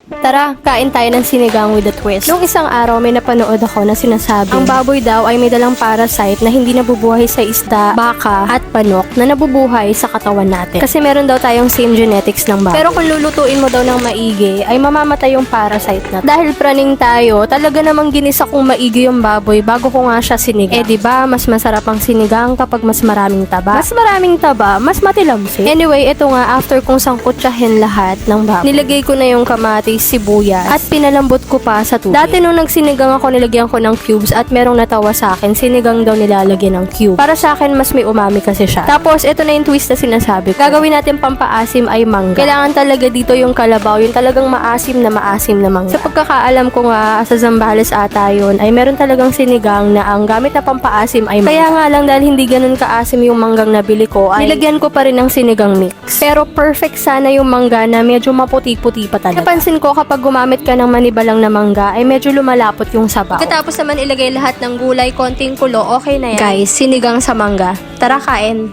Tara, kain tayo ng sinigang with a twist. Noong isang araw, may napanood ako na sinasabi, ang baboy daw ay may dalang parasite na hindi nabubuhay sa isda, baka, at panok na nabubuhay sa katawan natin. Kasi meron daw tayong same genetics ng baboy. Pero kung lulutuin mo daw ng maigi, ay mamamatay yung parasite na. Dahil praning tayo, talaga namang ginisa kong maigi yung baboy bago ko nga siya sinigang. Eh diba, mas masarap ang sinigang kapag mas maraming taba. Mas maraming taba, mas matilamsik. Anyway, ito nga, after kong sangkutsahin lahat ng baboy, nilagay ko na yung kamatis, sibuyas, at pinalambot ko pa sa tubig. Dati nung nagsinigang ako, nilagyan ko ng cubes at merong natawa sa akin, sinigang daw nilalagyan ng cube. Para sa akin, mas may umami kasi siya. Tapos, ito na yung twist na sinasabi ko. Gagawin natin pampaasim ay mangga. Kailangan talaga dito yung kalabaw, yung talagang maasim na mangga. Sa pagkakaalam ko nga, sa Zambales ata yun, ay meron talagang sinigang na ang gamit na pampaasim ay mangga. Kaya nga lang, dahil hindi ganun kaasim yung manggang nabili ko, ay nilagyan ko pa rin ng sinigang mix. Pero perfect sana yung mangga na medyo maputi-puti pa talaga. Napansin ko kapag gumamit ka ng manibalang na mangga ay medyo lumalapot yung sabaw. Pagkatapos naman ilagay lahat ng gulay, konting kulo, okay na yan. Guys, sinigang sa mangga. Tara kain!